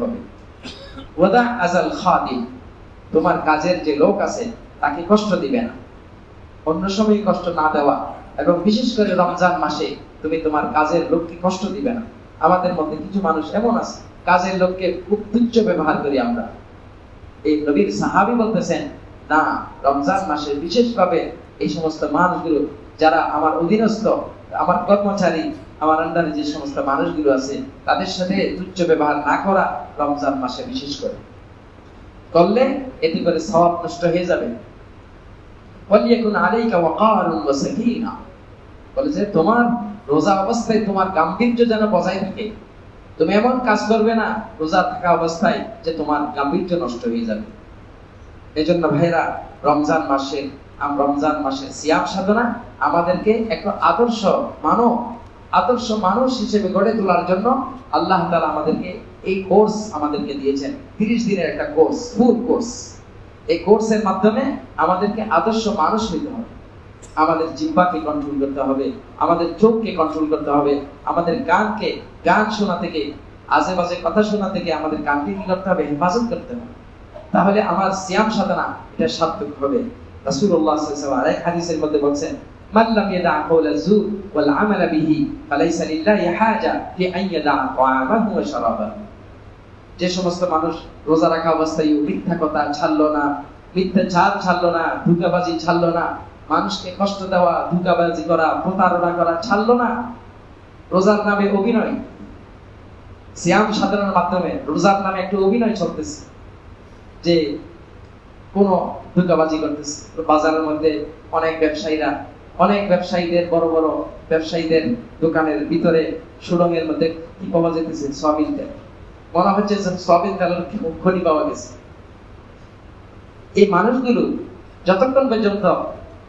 হবে। ওয়াদা আজাল খাদিম, তোমার কাজের যে লোক আছে তাকে কষ্ট দিবে না, অন্য সময় কষ্ট না দেওয়া, এবং বিশেষ করে রমজান মাসে তুমি তোমার কাজের লোককে কষ্ট দিবে না। আমাদের মধ্যে কিছু মানুষ এমন আছে, কাজের লোককে খুব তুচ্ছ ব্যবহার করি আমরা। এই নবীর সাহাবী বলতেছেন, না, রমজান মাসে বিশেষভাবে এই সমস্ত মানুষগুলো যারা আমার অধীনস্থ, আমার কর্মচারী, আমার আন্ডারে যে সমস্ত মানুষগুলো আছে তাদের সাথে তুচ্ছ ব্যবহার না করা রমজান মাসে বিশেষ করে করলে এতে করে সওয়াব নষ্ট হয়ে যাবে। ওয়ালিয়াকুন আলাইকা ওয়াকারুন ওয়া সাকিনা, বলে যে তোমার রোজা অবস্থায় তোমার গাম্ভীর্য যেন বজায় থাকে। তুমি এমন কাজ করবে না রোজা থাকা অবস্থায় যে তোমার গাম্ভীর্য নষ্ট হয়ে যাবে। এজন্য ভাইরা, রমজান মাসে সিয়াম সাধনা আমাদেরকে একটা আদর্শ মানুষ হিসেবে গড়ে তোলার জন্য আল্লাহ তাআলা আমাদেরকে এই কোর্স আমাদেরকে দিয়েছেন। 30 দিনের একটা কোর্স, ফুল কোর্স। এই কোর্সের মাধ্যমে আমাদেরকে আদর্শ মানুষ হতে হবে। আমাদের জিহ্বাকে কন্ট্রোল করতে হবে, আমাদের চোখকে কন্ট্রোল করতে হবে, আমাদের গান শোনা থেকে, আজে বাজে কথা শোনা থেকে আমাদের কানকে কি করতে হবে? হেফাজত করতে হবে। তাহলে আমার সিয়াম সাধনা এটা সার্থক হবে। রাসূলুল্লাহ সাল্লাল্লাহু আলাইহি ওয়াসাল্লাম আরেক হাদিসের মধ্যে বলেন, মান লাম ইয়াদা কাওলা যুর ওয়াল আমাল বিহি ফালাইসা লিল্লাহি হাজা ফি আন ইয়াদা তাআমাহু ওয়া শারাবাহু। যে সমস্ত মানুষ রোজা রাখা অবস্থায় মিথ্যা কথা ছাড়লো না, মিথ্যাচার ছাড়লো না, ধোঁকাবাজি ছাড়লো না, মানুষকে কষ্ট দেওয়া, ধোঁকাবাজি করা, প্রতারণা করা ছাড়লো না, রোজার নামে অভিনয়, সিয়াম সাধনার মাধ্যমে রোজার নামে একটা অভিনয় চলতেছে, যে কোন ধোঁকাবাজি করতেছে। বাজারের মধ্যে অনেক ব্যবসায়ীদের বড় বড় ব্যবসায়ীদের দোকানের ভিতরে সুড়ঙ্গের মধ্যে কি পাওয়া যেতেছে? সয়াবিন তেল। মনে হচ্ছে যে সয়াবিন তেলের খনি পাওয়া গেছে। এই মানুষগুলো যতক্ষণ পর্যন্ত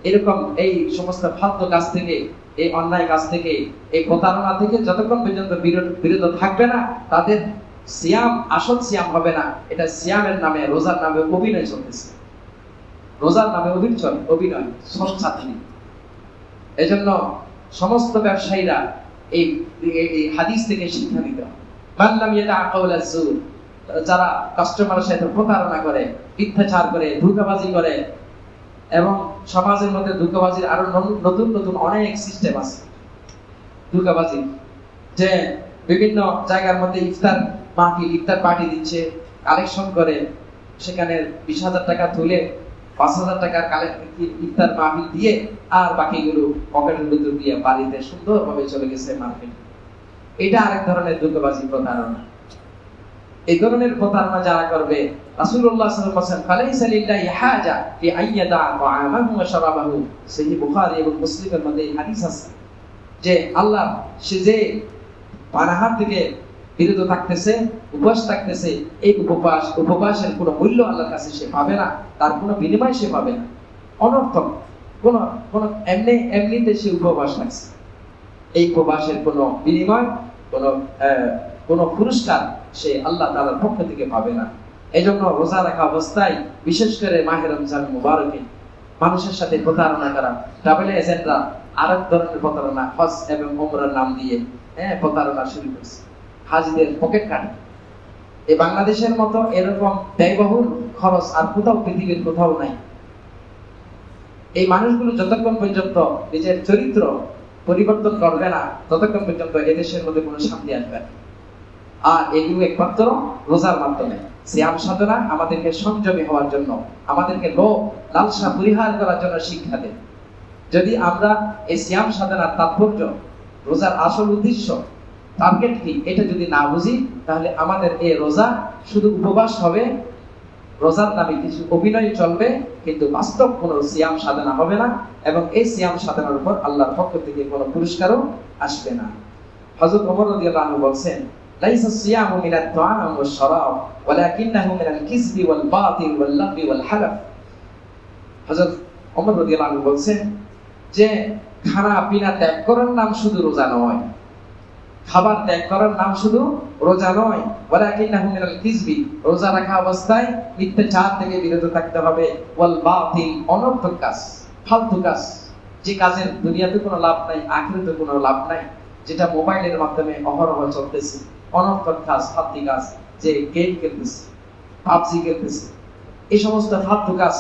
এরকম এই সমস্ত ফালতু কাজ থেকে, এই অন্যায় কাজ থেকে, এই প্রতারণা থেকে যতক্ষণ পর্যন্ত বিরত থাকবে না, তাদের সিয়াম আসল সিয়াম হবে না। এটা সিয়ামের নামে, রোজার নামে অভিনয় চলতেছে। রোজার নামে অভিনয় সব ছাত্রী। এজন্য সমস্ত ব্যবসায়ীরা এই হাদিস থেকে শিক্ষা নিতে হবে। মান লাম ইয়াদা কাওলা যুর, যারা কাস্টমারের সাথে প্রতারণা করে, মিথ্যাচার করে, ধোঁকাবাজি করে, এবং সমাজের মধ্যে ধোঁকাবাজির আরো নতুন নতুন অনেক সিস্টেম আছে। ধোঁকাবাজি যে বিভিন্ন জায়গার মধ্যে ইফতার পার্টি দিচ্ছে, কালেকশন করে, সেখানে 20,000 টাকা তুলে 5,000 টাকার ইফতার মাহফিল দিয়ে আর বাকিগুলো পকেটের ভিতর দিয়ে বাড়িতে সুন্দরভাবে চলে গেছে মার্কেট। এটা আরেক ধরনের ধোঁকাবাজি, প্রতারণা। এই ধরনের প্রতারণা যারা করবে, রাসূলুল্লাহ সাল্লাল্লাহু আলাইহি ওয়াসাল্লাম ফালাইসা লিল্লাহি হাজা ফি আন ইয়াদা তাআমাহু ওয়া শারাবাহু, সহিহ বুখারী এবং মুসলিমের মধ্যে এই হাদিস আছে যে আল্লাহ সে যে পানাহার থেকে বিরত থাকতেছে, উপবাস থাকতেছে, এই উপবাসের কোনো মূল্য আল্লাহর কাছে সে পাবে না, তার কোনো বিনিময় সে পাবে না। অনর্থক কোন এমনিতে সে উপবাস রাখছে, এই উপবাসের কোনো বিনিময়, কোনো পুরস্কার সে আল্লাহ তাআলার পক্ষ থেকে পাবে না। এজন্য রোজা রাখা অবস্থায়, বিশেষ করে মাহে রমজান মুবারকে মানুষের সাথে প্রতারণা করা, ট্রাভেল এজেন্টরা আরেক ধরনের প্রতারণা, হজ এবং উমরার নাম দিয়ে প্রতারণা শুরু করছে, হাজিদের পকেট কাটে। এই বাংলাদেশের মতো এরকম ব্যয়বহুল খরচ আর কোথাও, পৃথিবীর কোথাও নাই। এই মানুষগুলো যতক্ষণ পর্যন্ত নিজের চরিত্র পরিবর্তন করবে না, ততক্ষণ পর্যন্ত এদেশের মধ্যে কোনো শান্তি আসবে না। আর এগুলো একমাত্র রোজার মাধ্যমে। সিয়াম সাধনা আমাদেরকে সংযমী হওয়ার জন্য, আমাদেরকে লোভ লালসা পরিহার করার জন্য শিক্ষা দেয়। যদি আমরা এই সিয়াম সাধনার তাৎপর্য, রোজার আসল উদ্দেশ্য, টার্গেট কি, এটা যদি না বুঝি, তাহলে আমাদের এই রোজা শুধু উপবাস হবে, রোজার নামে কিছু অভিনয় চলবে, কিন্তু বাস্তব কোনো সিয়াম সাধনা হবে না, এবং এই সিয়াম সাধনার উপর আল্লাহর পক্ষ থেকে কোনো পুরস্কারও আসবে না। হযরত ওমর রাদিয়াল্লাহু আনহু বলেন, লাইসা সিয়ামু মিনাত তাআম ওয়াশ শারাব ওয়ালাকিন্নাহু মিনাল কিসবি ওয়াল বাতিল ওয়াল লাগবি ওয়াল হালাফ। হযরত ওমর রাদিয়াল্লাহু আনহু বলেন যে খানা পিনা ত্যাগ করার নাম শুধু রোজা নয়, খাবার ত্যাগ করার নাম শুধু রোজা নয়, ওয়ালাকিন্নাহু মিনাল কিসবি, রোজা রাখা অবস্থায় মিথ্যাচার থেকে বিরত থাকতে হবে, ওয়াল বাতিল, অনর্থক কাজ, ফালতু কাজ, যে কাজের দুনিয়াতে কোনো লাভ নাই, আখিরাতে কোনো লাভ নাই, যেটা মোবাইলের মাধ্যমে অহরহ চলতেছে, অনর্থক কাজ, ফালতু কাজ, যে গেম খেলতেছে, পাবজি খেলতেছে, এই সমস্ত ফালতু কাজ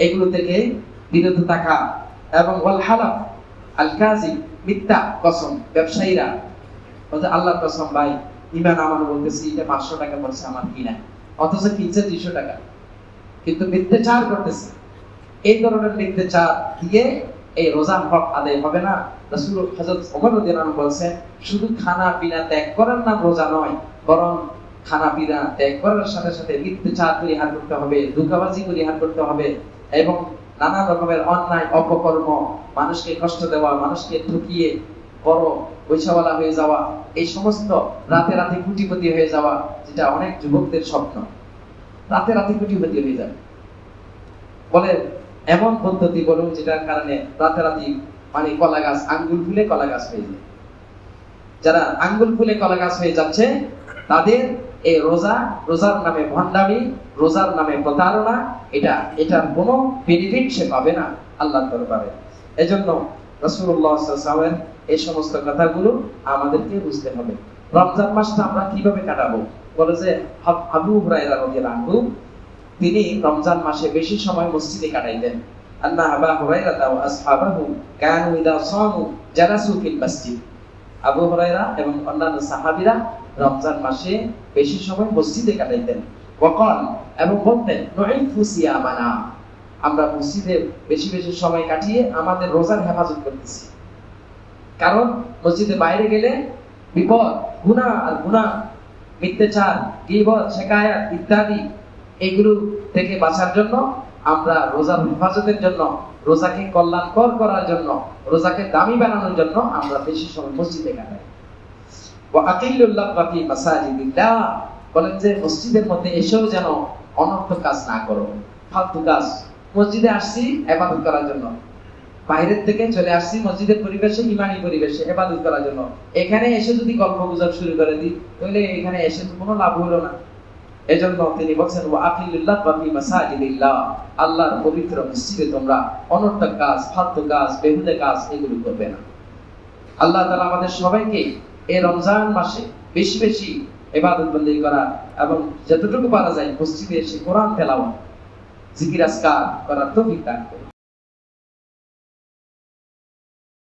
এগুলো থেকে বিরত থাকা। এবং ওয়াল হালাফ আল কাযিব, মিথ্যা কসম। ব্যবসায়ীরা বলতে আল্লাহর কসম ভাই ইমান আমার বলতেছি এটা 500 টাকা পড়ছে আমার কিনা, অথচ কিনছে 200 টাকা, কিন্তু মিথ্যাচার করতেছে। এই ধরনের মিথ্যাচার দিয়ে এই রোজার হক আদায় হবে না। রাসূল হযরত ওমর রাদিয়াল্লাহু আনহু বলেছেন, শুধু খানা পিনা ত্যাগ করার নাম রোজা নয়, বরং খানা পিনা ত্যাগ করার সাথে সাথে মিথ্যাচার পরিহার করতে হবে, ধোঁকাবাজি পরিহার করতে হবে, এবং নানা রকমের অন্যায় অপকর্ম, মানুষকে কষ্ট দেওয়া, মানুষকে ঠকিয়ে বড় পয়সাওয়ালা হয়ে যাওয়া, এই সমস্ত রাতে রাতে কোটিপতি হয়ে যাওয়া, যেটা অনেক যুবকদের স্বপ্ন, রাতে রাতে কোটিপতি হয়ে যাবে। বলে এমন পদ্ধতি বলুন যেটার কারণে রাতারাতি মানে কলা গাছ আঙ্গুল ফুলে কলা গাছ হয়ে যায়। যারা আঙ্গুল ফুলে কলা গাছ হয়ে যাচ্ছে তাদের এই রোজার নামে ভণ্ডামি, রোজার নামে প্রতারণা, এটার কোনো বেনিফিট সে পাবে না আল্লাহর দরবারে। এজন্য রাসূলুল্লাহ সাল্লাল্লাহু আলাইহি ওয়াসাল্লাম এই সমস্ত কথাগুলো আমাদেরকে বুঝতে হবে। রমজান মাসটা আমরা কিভাবে কাটাবো? বলে যে আবু হুরায়রা রাদিয়াল্লাহু আনহু তিনি রমজান মাসে বেশি সময় মসজিদে কাটাইতেন। আন্না আবু হুরায়রা ওয়া আসহাবাহু কানু ইদা সামু জালাসু ফিল মসজিদ। আবু হুরায়রা এবং অন্যান্য সাহাবীরা রমজান মাসে বেশি সময় মসজিদে কাটাইতেন। ওয়াকাল, এবং বলতেন নুইফু সিয়ামানা, আমরা মসজিদে বেশি বেশি সময় কাটিয়ে আমাদের রোজার হেফাজত করতেছি। কারণ মসজিদে বাইরে গেলে বিপদ, গুনাহ আর গুনাহ, মিথ্যাচার, গীবত, শিকায়াত ইত্যাদি এগুলো থেকে বাঁচার জন্য আমরা রোজার হেফাজতের জন্য, রোজাকে কল্যাণকর করার জন্য, রোজাকে দামি বানানোর জন্য আমরা বেশি সময় মসজিদে কাটাই। ওয়া আকিলুল লাগওয়া ফি মাসাজিদিল্লাহ, বলেন যে মসজিদের মধ্যে এসেও যেন অনর্থক কাজ না করো, ফালতু কাজ। মসজিদে আসছি ইবাদত করার জন্য, বাইরের থেকে চলে আসছি মসজিদের পরিবেশে, ইমানি পরিবেশে ইবাদত করার জন্য, এখানে এসে যদি গল্পগুজব শুরু করে দিই তাহলে এখানে এসে তো কোনো লাভ হলো না। এজন্য তিনি বলেন ওয়া আকিলুল লাগওয়া ফি মাসাজিদিল্লাহ, আল্লাহর পবিত্র মসজিদে তোমরা অনর্থক কাজ, ফালতু কাজ, বেহুদা কাজ এগুলো করবে না। আল্লাহ তাআলা আমাদের সবাইকে এই রমজান মাসে বেশি বেশি ইবাদত বন্দেগী করা এবং যতটুকু পারা যায় মসজিদে এসে কোরআন তেলাওয়াত, জিকির আজকার করার তৌফিক দান করুন।